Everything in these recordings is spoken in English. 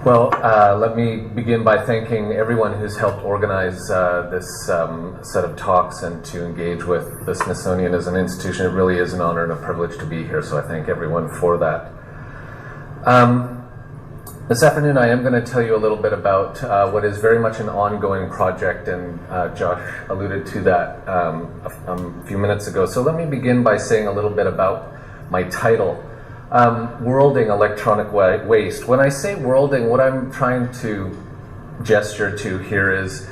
Well, let me begin by thanking everyone who's helped organize this set of talks and to engage with the Smithsonian as an institution. It really is an honor and a privilege to be here, so I thank everyone for that. This afternoon I am going to tell you a little bit about what is very much an ongoing project, and Josh alluded to that a few minutes ago. So let me begin by saying a little bit about my title. Worlding electronic waste. When I say worlding, what I'm trying to gesture to here is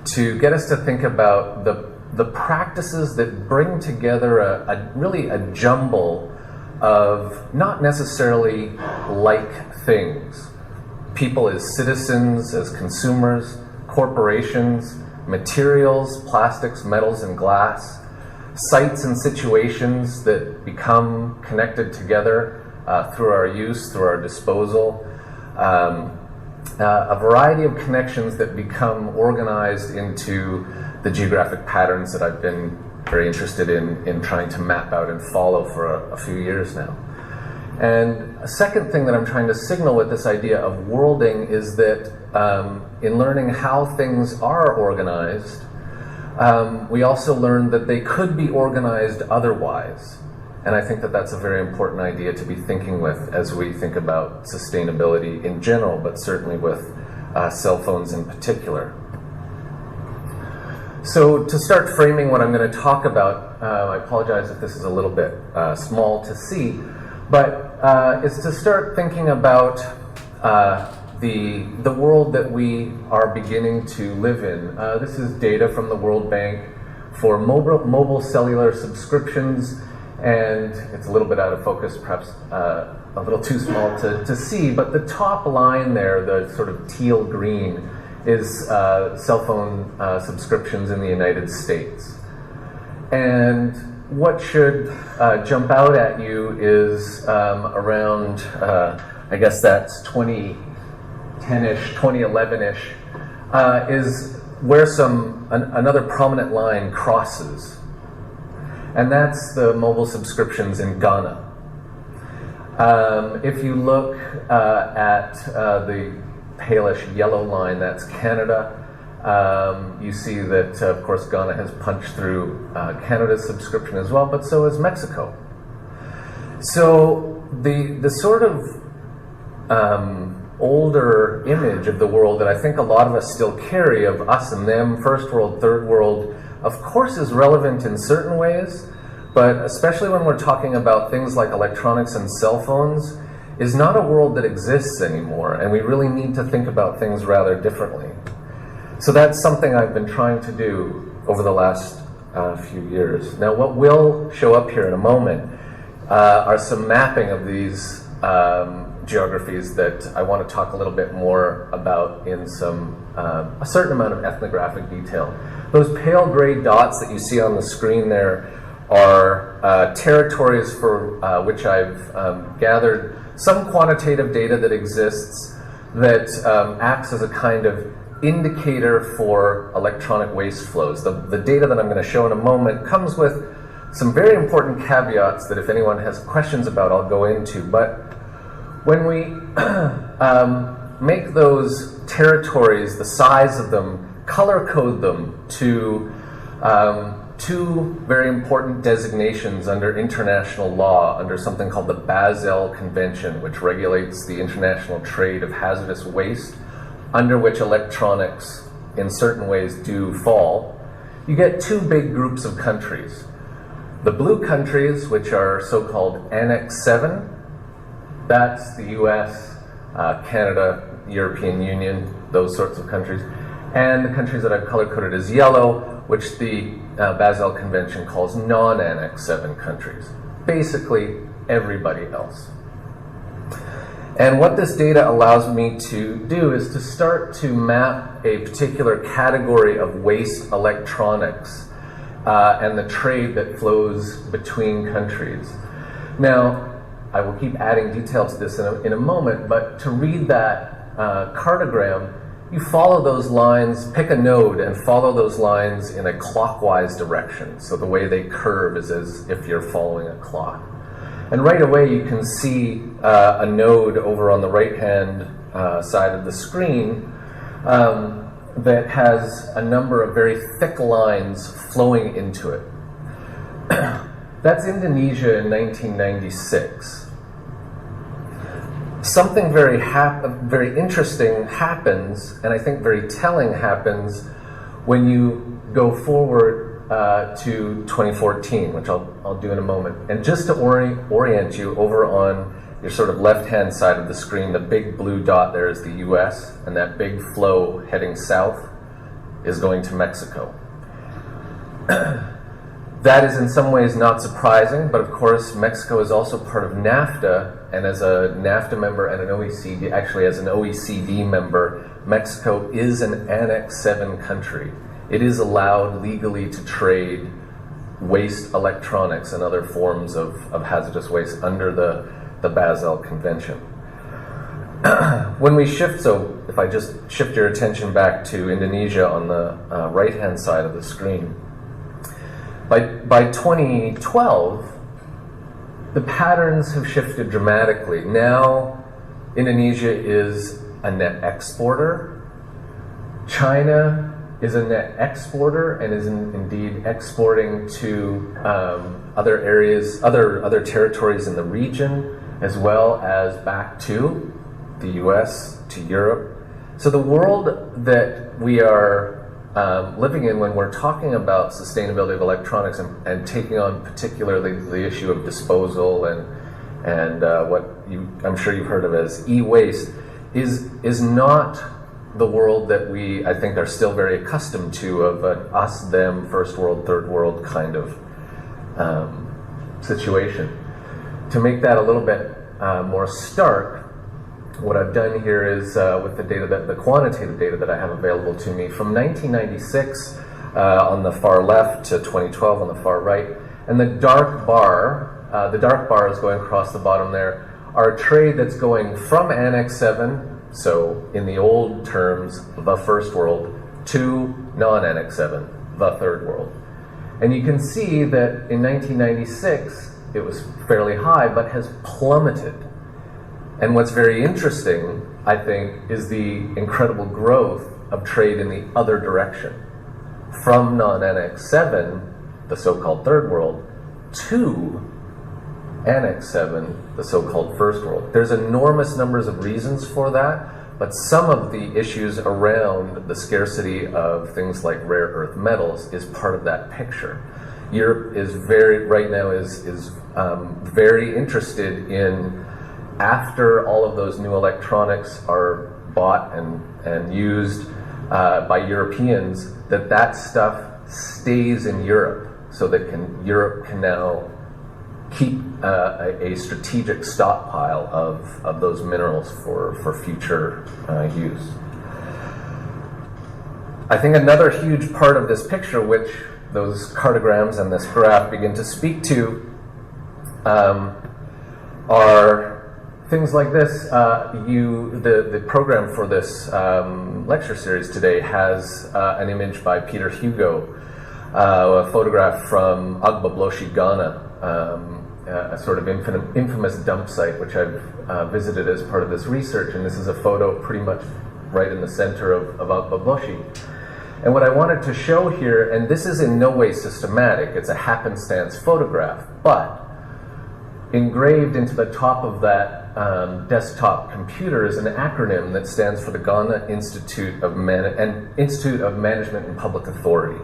to get us to think about the practices that bring together really a jumble of not necessarily like things. People as citizens, as consumers, corporations, materials, plastics, metals, and glass, sites and situations that become connected together through our use, through our disposal, a variety of connections that become organized into the geographic patterns that I've been very interested in trying to map out and follow for a few years now. And a second thing that I'm trying to signal with this idea of worlding is that in learning how things are organized, we also learned that they could be organized otherwise. And I think that that's a very important idea to be thinking with as we think about sustainability in general, but certainly with cell phones in particular. So to start framing what I'm going to talk about, I apologize if this is a little bit small to see, but is to start thinking about the world that we are beginning to live in. This is data from the World Bank for mobile cellular subscriptions, and it's a little bit out of focus, perhaps a little too small to see, but the top line there, the sort of teal green, is cell phone subscriptions in the United States. And what should jump out at you is around, I guess that's 2010-ish, 2011-ish, is where another prominent line crosses. And that's the mobile subscriptions in Ghana. If you look at the palish yellow line, that's Canada. You see that, of course, Ghana has punched through Canada's subscription as well, but so has Mexico. So the sort of older image of the world that I think a lot of us still carry of us and them, first world, third world, of course is relevant in certain ways, but especially when we're talking about things like electronics and cell phones, is not a world that exists anymore, and we really need to think about things rather differently. So that's something I've been trying to do over the last few years. Now, what will show up here in a moment are some mapping of these geographies that I want to talk a little bit more about in a certain amount of ethnographic detail. Those pale gray dots that you see on the screen there are territories for which I've gathered some quantitative data that exists that acts as a kind of indicator for electronic waste flows. The data that I'm going to show in a moment comes with some very important caveats that if anyone has questions about, I'll go into. But when we make those territories, the size of them, color code them to two very important designations under international law, under something called the Basel Convention, which regulates the international trade of hazardous waste, under which electronics in certain ways do fall, you get two big groups of countries. The blue countries, which are so-called Annex 7, that's the US, Canada, European Union, those sorts of countries, and the countries that I've color-coded as yellow, which the Basel Convention calls non-Annex 7 countries. Basically, everybody else. And what this data allows me to do is to start to map a particular category of waste electronics and the trade that flows between countries. Now, I will keep adding detail to this in a moment, but to read that cartogram, you follow those lines, pick a node and follow those lines in a clockwise direction. So the way they curve is as if you're following a clock. And right away you can see a node over on the right-hand side of the screen that has a number of very thick lines flowing into it. That's Indonesia in 1996. Something very interesting happens, and I think very telling happens, when you go forward to 2014, which I'll do in a moment. And just to orient you, over on your sort of left-hand side of the screen, the big blue dot there is the US, and that big flow heading south is going to Mexico. That is in some ways not surprising, but of course Mexico is also part of NAFTA, and as a NAFTA member and an OECD, actually as an OECD member, Mexico is an Annex 7 country. It is allowed legally to trade waste electronics and other forms of hazardous waste under the Basel Convention. When we shift, so if I just shift your attention back to Indonesia on the right-hand side of the screen, by 2012, the patterns have shifted dramatically. Now, Indonesia is a net exporter. China is a net exporter and is indeed exporting to other areas, other territories in the region, as well as back to the US, to Europe. So the world that we are living in when we're talking about sustainability of electronics and taking on particularly the issue of disposal and what I'm sure you've heard of as e-waste is not the world that we, I think, are still very accustomed to, of an us, them, first world, third world kind of situation. To make that a little bit more stark, what I've done here is with the data, the quantitative data that I have available to me from 1996 on the far left to 2012 on the far right, and the dark bar is going across the bottom there, are trade that's going from Annex 7, so in the old terms, the first world, to non-Annex 7, the third world. And you can see that in 1996, it was fairly high, but has plummeted. And what's very interesting, I think, is the incredible growth of trade in the other direction. From non-Annex 7, the so-called third world, to Annex 7, the so-called first world. There's enormous numbers of reasons for that, but some of the issues around the scarcity of things like rare earth metals is part of that picture. Europe is right now very interested in, after all of those new electronics are bought and used by Europeans, that stuff stays in Europe, so that Europe can now keep a strategic stockpile of those minerals for future use. I think another huge part of this picture, which those cartograms and this graph begin to speak to, are things like this. The program for this lecture series today has an image by Peter Hugo, a photograph from Agbabloshi, Ghana, a sort of infamous dump site which I've visited as part of this research, and this is a photo pretty much right in the center of Agbabloshi. And what I wanted to show here, and this is in no way systematic, it's a happenstance photograph, but engraved into the top of that desktop computer is an acronym that stands for the Ghana Institute of Management and Public Authority.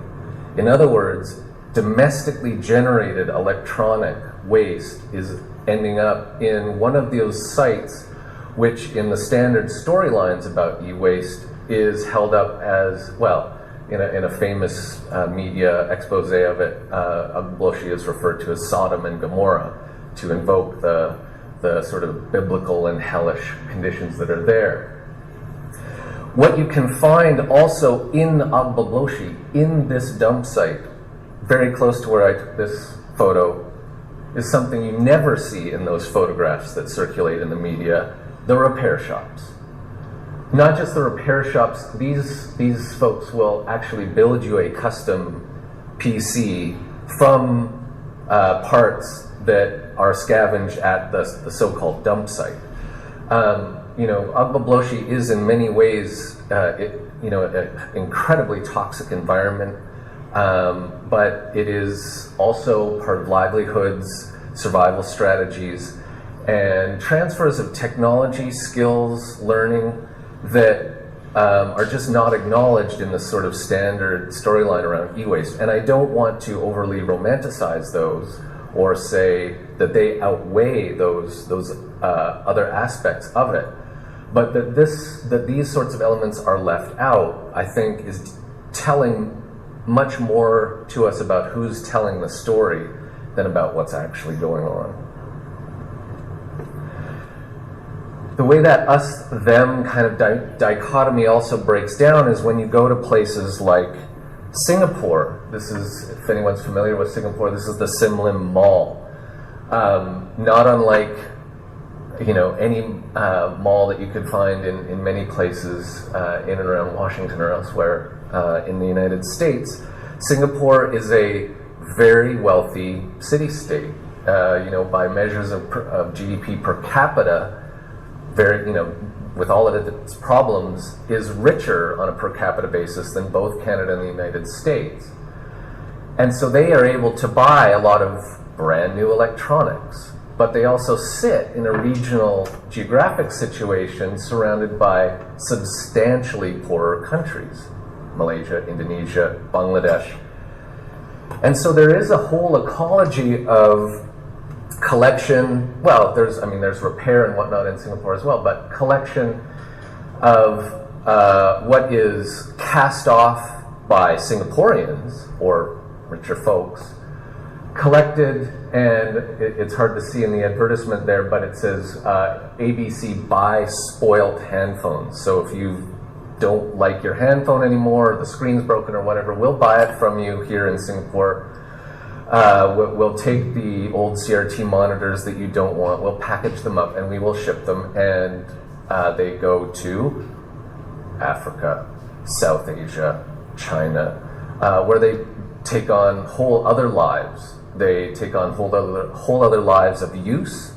In other words, domestically generated electronic waste is ending up in one of those sites which in the standard storylines about e-waste is held up as, well, in a famous media expose of it, Agbabloshi is referred to as Sodom and Gomorrah, to invoke the sort of biblical and hellish conditions that are there. What you can find also in Agbabloshi, in this dump site, very close to where I took this photo, is something you never see in those photographs that circulate in the media: the repair shops. Not just the repair shops, these folks will actually build you a custom PC from parts that are scavenged at the so-called dump site. Agbogbloshie is in many ways, an incredibly toxic environment, but it is also part of livelihoods, survival strategies, and transfers of technology, skills, learning that are just not acknowledged in the sort of standard storyline around e-waste. And I don't want to overly romanticize those or say that they outweigh those other aspects of it. But that these sorts of elements are left out, I think, is telling much more to us about who's telling the story than about what's actually going on. The way that us-them kind of dichotomy also breaks down is when you go to places like Singapore. This is, if anyone's familiar with Singapore, this is the Sim Lim Mall. Not unlike any mall that you could find in many places in and around Washington or elsewhere in the United States. Singapore is a very wealthy city-state. By measures of GDP per capita, with all of its problems, is richer on a per capita basis than both Canada and the United States. And so they are able to buy a lot of brand new electronics, but they also sit in a regional geographic situation surrounded by substantially poorer countries, Malaysia, Indonesia, Bangladesh. And so there is a whole ecology of collection, there's repair and whatnot in Singapore as well, but collection of what is cast off by Singaporeans or richer folks, collected, and it's hard to see in the advertisement there, but it says ABC buy spoiled handphones. So if you don't like your handphone anymore, or the screen's broken or whatever, we'll buy it from you here in Singapore. We'll take the old CRT monitors that you don't want, we'll package them up, and we will ship them, and they go to Africa, South Asia, China, where they take on whole other lives. They take on whole other lives of use,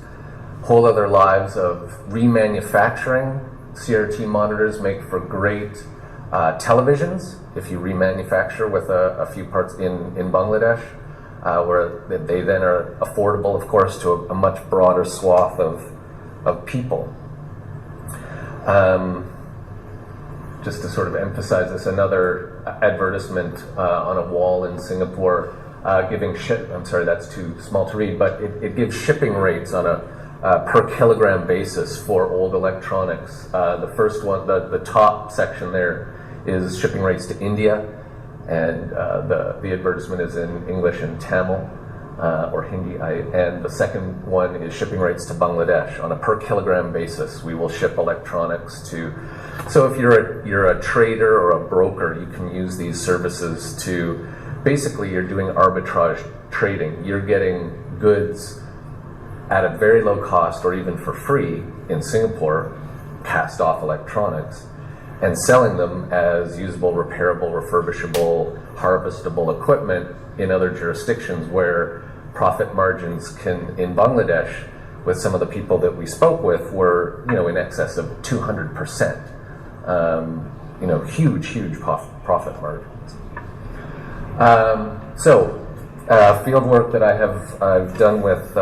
whole other lives of remanufacturing. CRT monitors make for great televisions if you remanufacture with a few parts in Bangladesh, where they then are affordable, of course, to a much broader swath of people. Just to sort of emphasize this, another advertisement on a wall in Singapore giving that's too small to read, but it gives shipping rates on a per kilogram basis for old electronics. The first one, the top section there, is shipping rates to India, and the advertisement is in English and Tamil or Hindi. And the second one is shipping rates to Bangladesh on a per kilogram basis. We will ship electronics to. So if you're a trader or a broker, you can use these services to. Basically, you're doing arbitrage trading. You're getting goods at a very low cost or even for free in Singapore, cast off electronics, and selling them as usable, repairable, refurbishable, harvestable equipment in other jurisdictions where profit margins in Bangladesh, with some of the people that we spoke with, were in excess of 200%. Huge profit margins. Field work that I've done with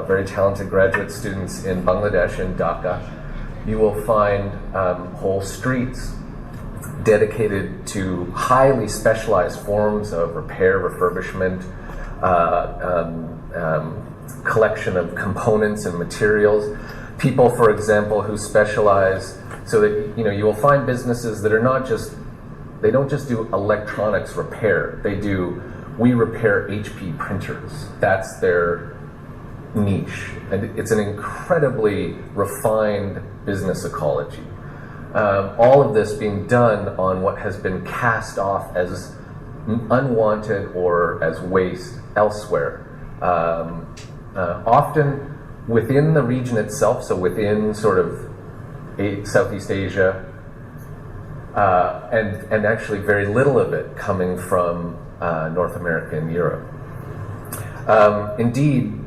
very talented graduate students in Bangladesh, in Dhaka. You will find whole streets dedicated to highly specialized forms of repair, refurbishment, collection of components and materials. People, for example, who specialize, so that you will find businesses that they don't just do electronics repair. We repair HP printers. That's their niche. And it's an incredibly refined business ecology. All of this being done on what has been cast off as unwanted or as waste elsewhere. Often within the region itself, so within sort of Southeast Asia, and actually very little of it coming from North America and Europe. Indeed,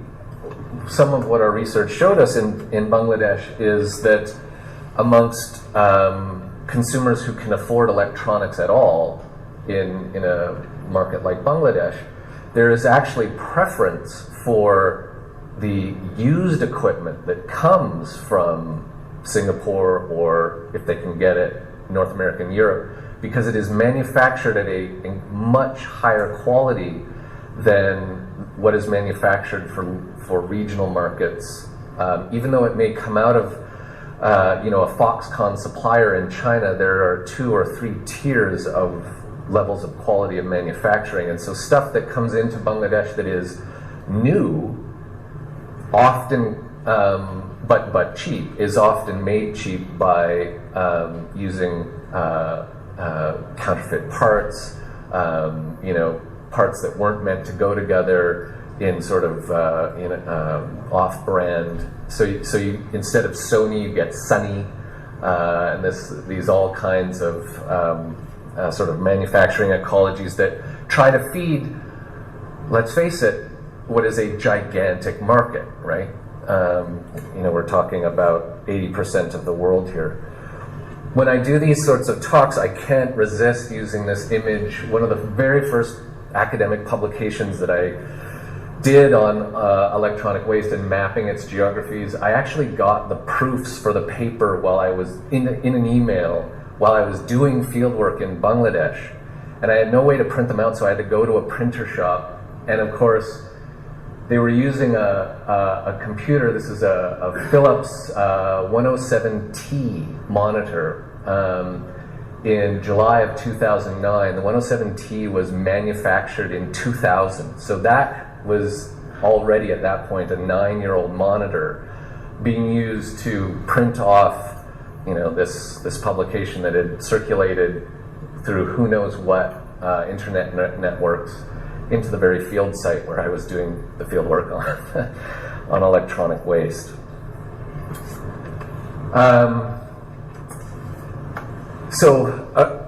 some of what our research showed us in Bangladesh is that amongst consumers who can afford electronics at all in a market like Bangladesh, there is actually preference for the used equipment that comes from Singapore, or if they can get it, North America and Europe, because it is manufactured at a much higher quality than what is manufactured for regional markets. Even though it may come out of a Foxconn supplier in China, there are 2 or 3 tiers of levels of quality of manufacturing. And so stuff that comes into Bangladesh that is new, often, but cheap, is often made cheap by using counterfeit parts, parts that weren't meant to go together in sort of off-brand. So you, instead of Sony, you get Sunny, and these all kinds of sort of manufacturing ecologies that try to feed, let's face it, what is a gigantic market, right? We're talking about 80% of the world here. When I do these sorts of talks, I can't resist using this image. One of the very first academic publications that I did on electronic waste and mapping its geographies, I actually got the proofs for the paper while I was in an email while I was doing fieldwork in Bangladesh. And I had no way to print them out, so I had to go to a printer shop. And of course, they were using a computer. This is a Philips 107T monitor. In July of 2009, the 107T was manufactured in 2000. So that was already at that point a 9-year-old monitor being used to print off, this publication that had circulated through who knows what internet networks into the very field site where I was doing the field work on electronic waste.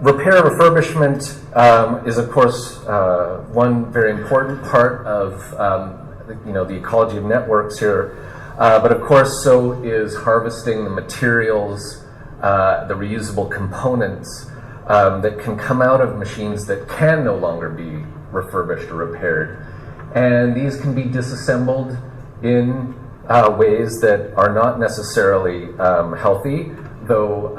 Repair refurbishment is, of course, one very important part of the ecology of networks here. But of course, so is harvesting the materials, the reusable components that can come out of machines that can no longer be refurbished or repaired. And these can be disassembled in ways that are not necessarily healthy, though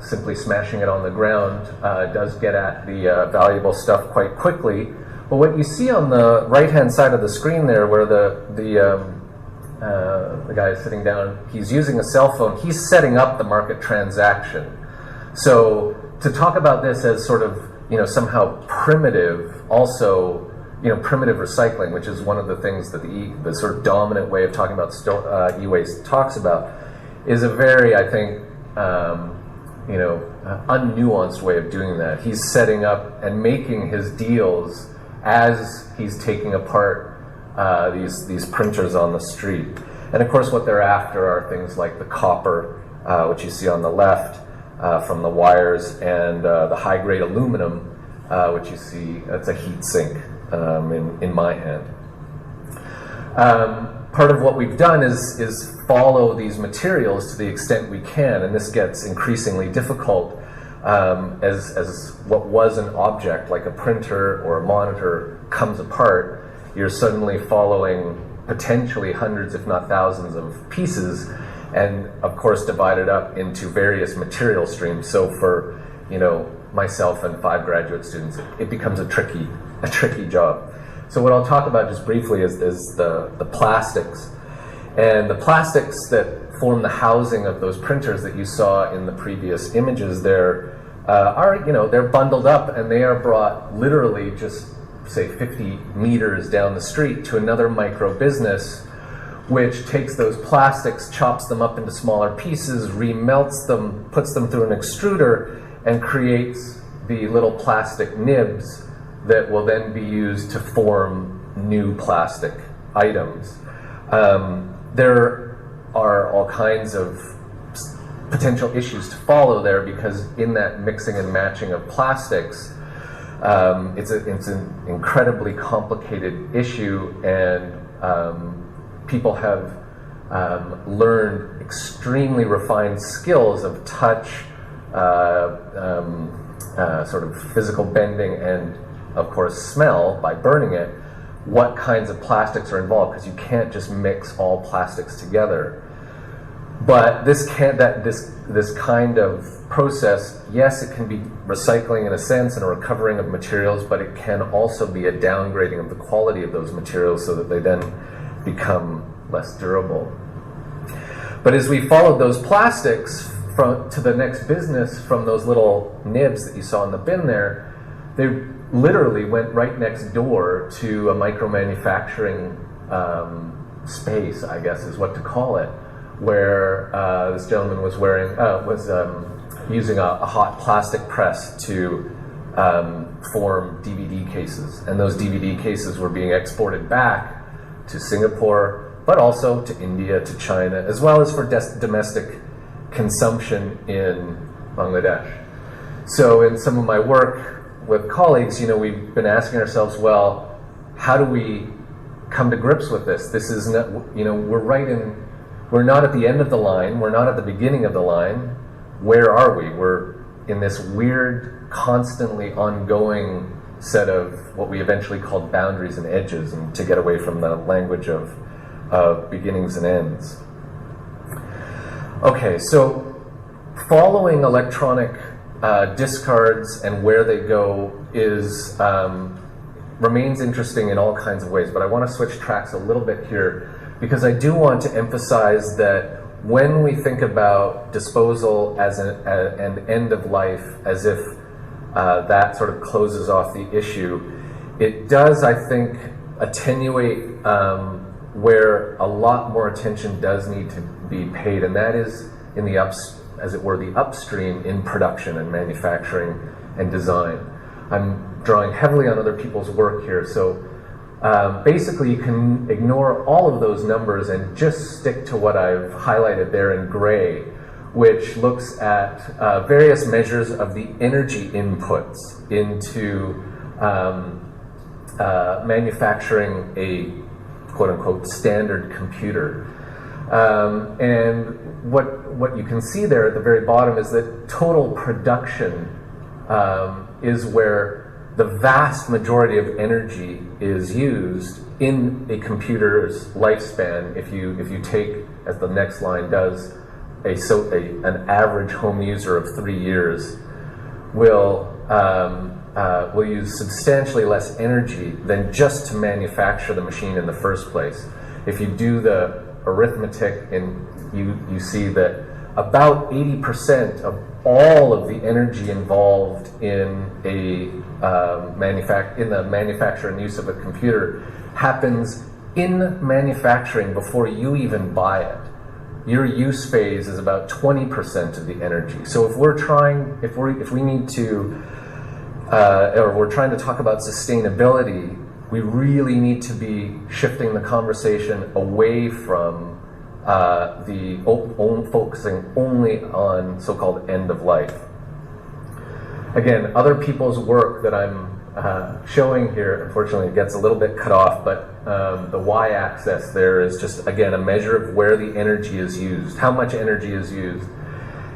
simply smashing it on the ground does get at the valuable stuff quite quickly. But what you see on the right-hand side of the screen there, where the guy is sitting down, he's using a cell phone, he's setting up the market transaction. So to talk about this as sort of, somehow primitive, also, primitive recycling, which is one of the things that the sort of dominant way of talking about e-waste talks about, is a very, I think, unnuanced way of doing that. He's setting up and making his deals as he's taking apart these printers on the street. And of course, what they're after are things like the copper, which you see on the left from the wires, and the high-grade aluminum, which you see, that's a heat sink in my hand. Part of what we've done is follow these materials to the extent we can, and this gets increasingly difficult as what was an object, like a printer or a monitor, comes apart. You're suddenly following potentially hundreds, if not thousands, of pieces, and of course divided up into various material streams. So for myself and 5 graduate students, it becomes a tricky job. So what I'll talk about just briefly is the plastics. And the plastics that form the housing of those printers that you saw in the previous images there they're bundled up, and they are brought literally just, say, 50 meters down the street to another micro business, which takes those plastics, chops them up into smaller pieces, remelts them, puts them through an extruder, and creates the little plastic nibs that will then be used to form new plastic items. There are all kinds of potential issues to follow there, because in that mixing and matching of plastics, it's an incredibly complicated issue, and people have learned extremely refined skills of touch, sort of physical bending, and of course smell by burning it, what kinds of plastics are involved, because you can't just mix all plastics together. But this kind of process, yes, it can be recycling in a sense and a recovering of materials, but it can also be a downgrading of the quality of those materials so that they then become less durable. But as we followed those plastics to the next business from those little nibs that you saw in the bin there, they literally went right next door to a micro-manufacturing space, I guess is what to call it, where this gentleman was using a hot plastic press to form DVD cases. And those DVD cases were being exported back to Singapore, but also to India, to China, as well as for domestic consumption in Bangladesh. So in some of my work with colleagues, we've been asking ourselves, well, how do we come to grips with this? This is not, we're not at the end of the line, we're not at the beginning of the line. Where are we? We're in this weird, constantly ongoing set of what we eventually called boundaries and edges, and to get away from the language of beginnings and ends. Okay, so following electronic discards and where they go remains interesting in all kinds of ways, but I want to switch tracks a little bit here, because I do want to emphasize that when we think about disposal as an end of life, as if that sort of closes off the issue, it does, I think, attenuate where a lot more attention does need to be paid, and that is in the as it were, the upstream in production and manufacturing and design. I'm drawing heavily on other people's work here, so basically you can ignore all of those numbers and just stick to what I've highlighted there in gray, which looks at various measures of the energy inputs into manufacturing a quote-unquote standard computer. And what you can see there at the very bottom is that total production is where the vast majority of energy is used in a computer's lifespan. If you take, as the next line does, an average home user of 3 years will use substantially less energy than just to manufacture the machine in the first place. If you do the arithmetic, and you see that about 80% of all of the energy involved in the manufacture and use of a computer happens in manufacturing before you even buy it. Your use phase is about 20% of the energy. So if we're trying to talk about sustainability, we really need to be shifting the conversation away from focusing only on so-called end of life. Again, other people's work that I'm showing here, unfortunately it gets a little bit cut off, but the y-axis there is just, again, a measure of where the energy is used, how much energy is used.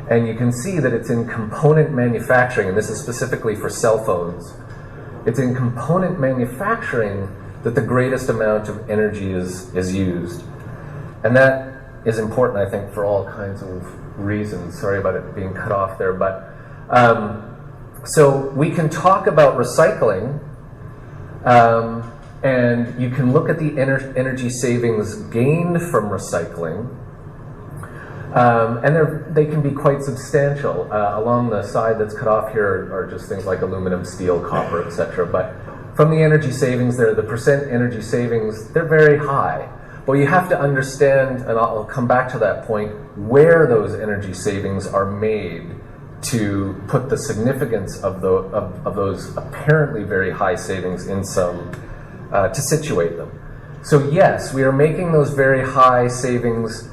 And you can see that it's in component manufacturing, and this is specifically for cell phones. It's in component manufacturing that the greatest amount of energy is used. And that is important, I think, for all kinds of reasons. Sorry about it being cut off there, but so we can talk about recycling, and you can look at the energy savings gained from recycling, and they can be quite substantial. Along the side that's cut off here are just things like aluminum, steel, copper, etc. But from the energy savings there, the percent energy savings, they're very high. But you have to understand, and I'll come back to that point, where those energy savings are made to put the significance of those apparently very high savings in some, to situate them. So yes, we are making those very high savings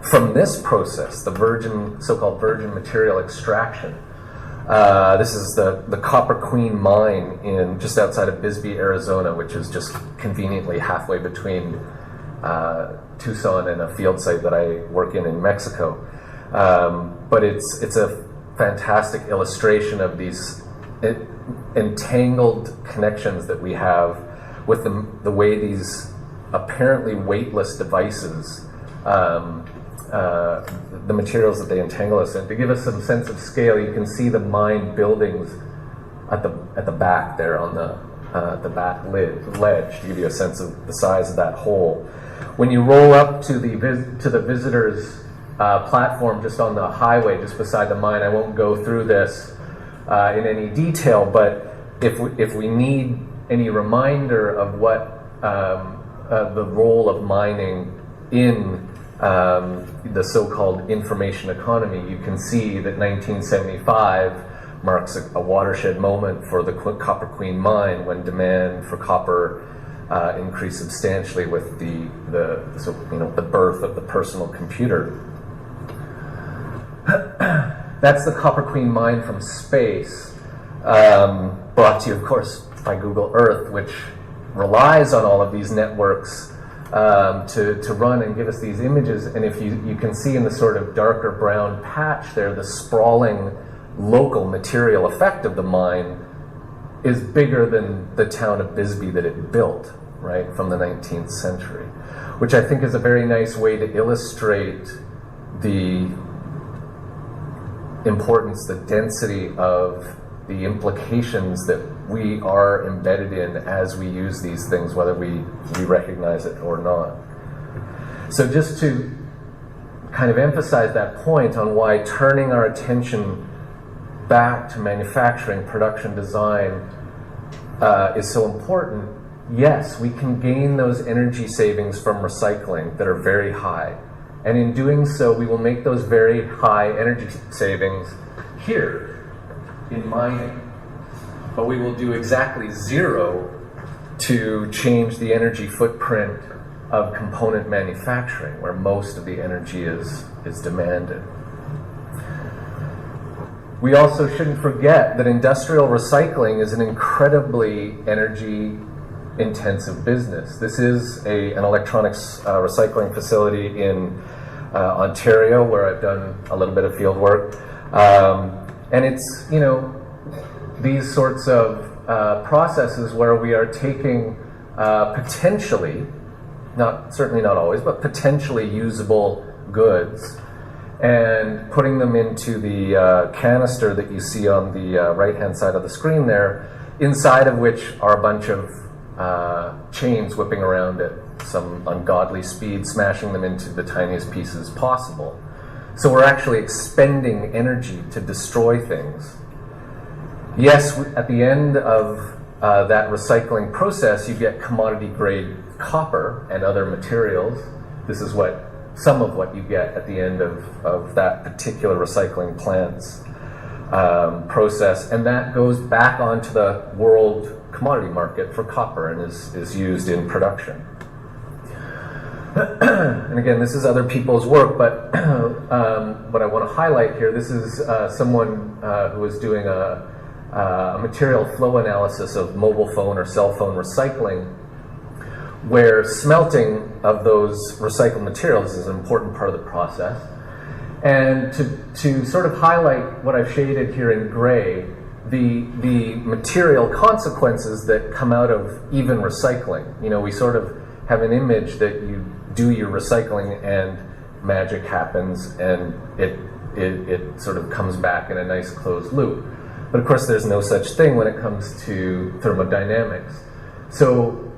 from this process, the so-called virgin material extraction. This is the Copper Queen mine just outside of Bisbee, Arizona, which is just conveniently halfway between Tucson and a field site that I work in Mexico. But it's a fantastic illustration of these entangled connections that we have with the way these apparently weightless devices, the materials that they entangle us in. To give us some sense of scale, you can see the mine buildings at the back there on the back ledge to give you a sense of the size of that hole. When you roll up to the visitors platform just on the highway, just beside the mine, I won't go through this in any detail, but if we need any reminder of what the role of mining in the so-called information economy, you can see that 1975 marks a watershed moment for the Copper Queen mine, when demand for copper increased substantially with the birth of the personal computer. That's the Copper Queen mine from space, brought to you, of course, by Google Earth, which relies on all of these networks to run and give us these images. And if you can see in the sort of darker brown patch there, the sprawling local material effect of the mine is bigger than the town of Bisbee that it built, right, from the 19th century, which I think is a very nice way to illustrate the importance, the density of the implications that we are embedded in as we use these things, whether we recognize it or not. So just to kind of emphasize that point on why turning our attention back to manufacturing, production, design is so important, yes, we can gain those energy savings from recycling that are very high. And in doing so, we will make those very high energy savings here in mining. But we will do exactly zero to change the energy footprint of component manufacturing, where most of the energy is demanded. We also shouldn't forget that industrial recycling is an incredibly energy-intensive business. This is an electronics recycling facility in Ontario, where I've done a little bit of field work. And it's, these sorts of processes where we are taking potentially, certainly not always, but potentially usable goods and putting them into the canister that you see on the right-hand side of the screen there, inside of which are a bunch of chains whipping around at some ungodly speed, smashing them into the tiniest pieces possible. So we're actually expending energy to destroy things. Yes, at the end of that recycling process, you get commodity-grade copper and other materials. This is some of what you get at the end of that particular recycling plant's process, and that goes back onto the world commodity market for copper and is used in production. And again, this is other people's work, but what I want to highlight here, this is someone who is doing a material flow analysis of mobile phone or cell phone recycling, where smelting of those recycled materials is an important part of the process. And to sort of highlight what I've shaded here in gray, the material consequences that come out of even recycling. We sort of have an image that you do your recycling and magic happens and it sort of comes back in a nice closed loop. But of course there's no such thing when it comes to thermodynamics. So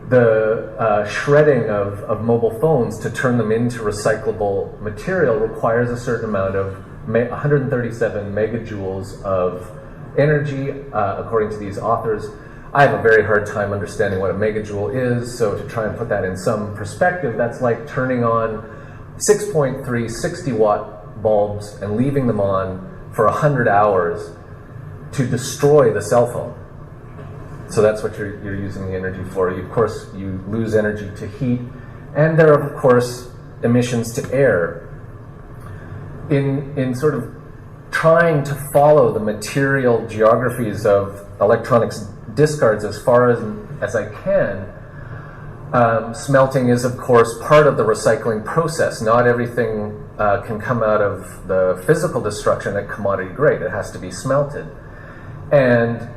the shredding of mobile phones to turn them into recyclable material requires a certain amount of 137 megajoules of energy, according to these authors. I have a very hard time understanding what a megajoule is, so to try and put that in some perspective, that's like turning on 6.3 60-watt bulbs and leaving them on for 100 hours to destroy the cell phone. So that's what you're using the energy for. Of course, you lose energy to heat, and there are, of course, emissions to air. In sort of trying to follow the material geographies of electronics discards as far as I can, Smelting is, of course, part of the recycling process. Not everything can come out of the physical destruction at commodity grade. It has to be smelted. And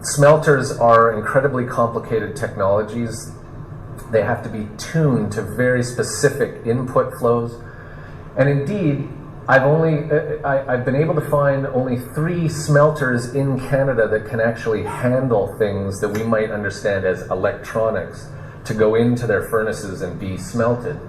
smelters are incredibly complicated technologies. They have to be tuned to very specific input flows. And indeed, I've been able to find only 3 smelters in Canada that can actually handle things that we might understand as electronics to go into their furnaces and be smelted.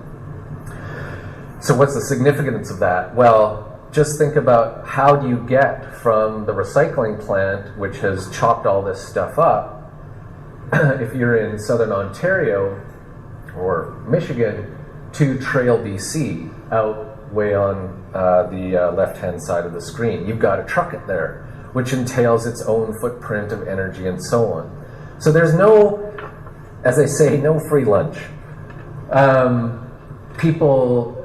So what's the significance of that? Well, just think about how do you get from the recycling plant, which has chopped all this stuff up, if you're in southern Ontario or Michigan, to Trail, BC, out way on the left-hand side of the screen. You've got to truck it there, which entails its own footprint of energy and so on. So there's no, as I say, no free lunch. People,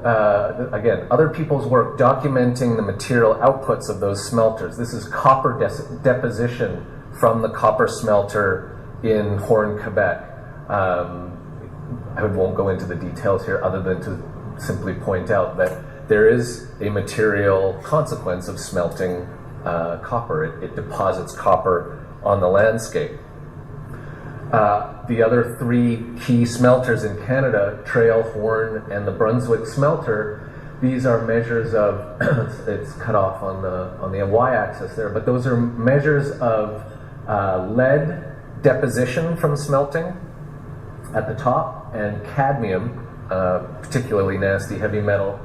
again, other people's work documenting the material outputs of those smelters. This is copper deposition from the copper smelter in Horn, Quebec. I won't go into the details here other than to simply point out that there is a material consequence of smelting copper. It deposits copper on the landscape. The other 3 key smelters in Canada, Trail, Horn, and the Brunswick smelter, these are measures of, it's cut off on the y-axis there, but those are measures of lead deposition from smelting at the top, and cadmium, particularly nasty heavy metal.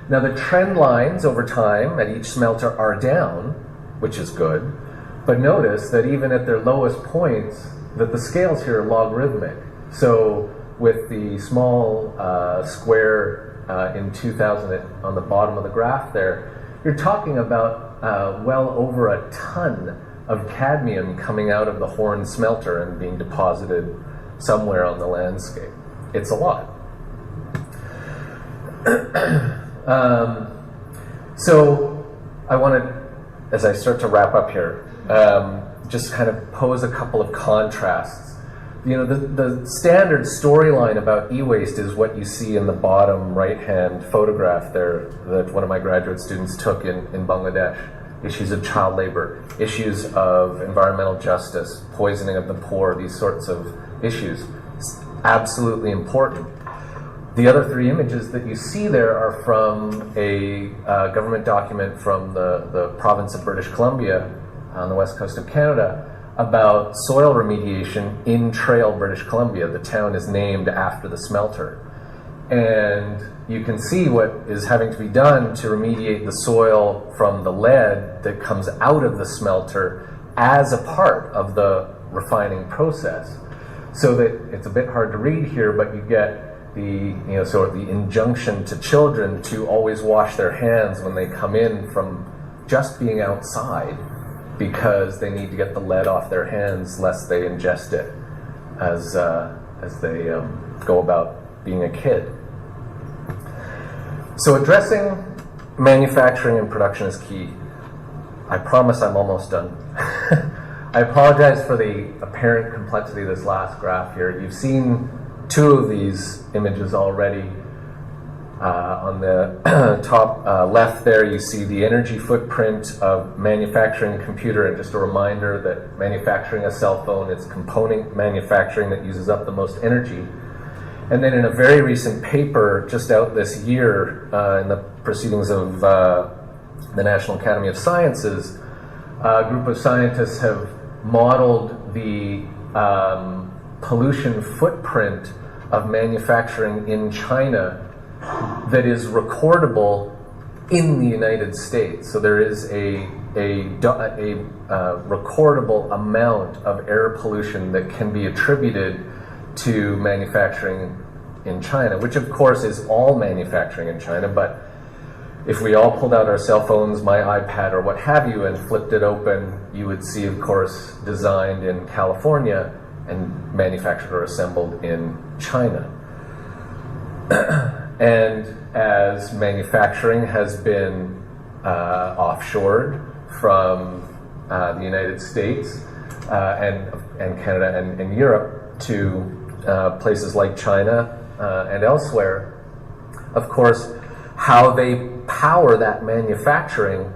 Now the trend lines over time at each smelter are down, which is good, but notice that even at their lowest points, that the scales here are logarithmic. So with the small square in 2000 on the bottom of the graph there, you're talking about well over a ton of cadmium coming out of the Horn smelter and being deposited somewhere on the landscape. It's a lot. So I want to, as I start to wrap up here, just kind of pose a couple of contrasts. You know, the standard storyline about e-waste is what you see in the bottom right-hand photograph there that one of my graduate students took in Bangladesh. Issues of child labor, issues of environmental justice, poisoning of the poor, these sorts of issues. It's absolutely important. The other 3 images that you see there are from a government document from the province of British Columbia on the west coast of Canada about soil remediation in Trail, British Columbia. The town is named after the smelter. And you can see what is having to be done to remediate the soil from the lead that comes out of the smelter as a part of the refining process. So that it's a bit hard to read here, but you get the, sort of the injunction to children to always wash their hands when they come in from just being outside, because they need to get the lead off their hands lest they ingest it as they go about being a kid. So addressing manufacturing and production is key. I promise I'm almost done. I apologize for the apparent complexity of this last graph here. You've seen 2 of these images already. On the top left there, you see the energy footprint of manufacturing a computer, and just a reminder that manufacturing a cell phone, it's component manufacturing that uses up the most energy. And then in a very recent paper just out this year in the proceedings of the National Academy of Sciences, a group of scientists have modeled the pollution footprint of manufacturing in China that is recordable in the United States. So there is a recordable amount of air pollution that can be attributed to manufacturing in China, which of course is all manufacturing in China. But if we all pulled out our cell phones, my iPad or what have you, and flipped it open, you would see, of course, designed in California and manufactured or assembled in China. And as manufacturing has been offshored from the United States and Canada and Europe to places like China and elsewhere, of course, how they power that manufacturing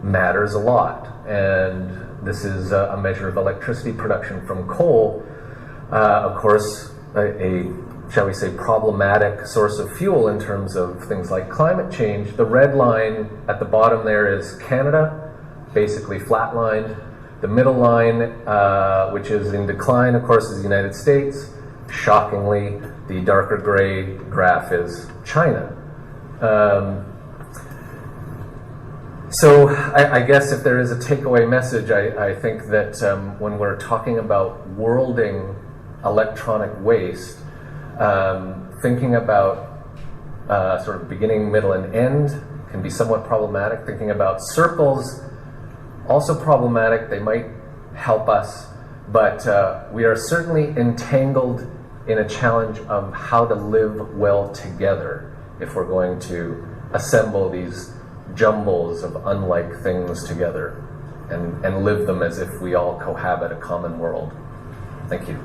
matters a lot. And this is a measure of electricity production from coal. Of course, shall we say, problematic source of fuel in terms of things like climate change. The red line at the bottom there is Canada, basically flatlined. The middle line, which is in decline, of course, is the United States. Shockingly, the darker gray graph is China. So I guess if there is a takeaway message, I think that when we're talking about worlding electronic waste, thinking about sort of beginning, middle, and end can be somewhat problematic. Thinking about circles, also problematic. They might help us, but we are certainly entangled in a challenge of how to live well together if we're going to assemble these jumbles of unlike things together and live them as if we all cohabit a common world. Thank you.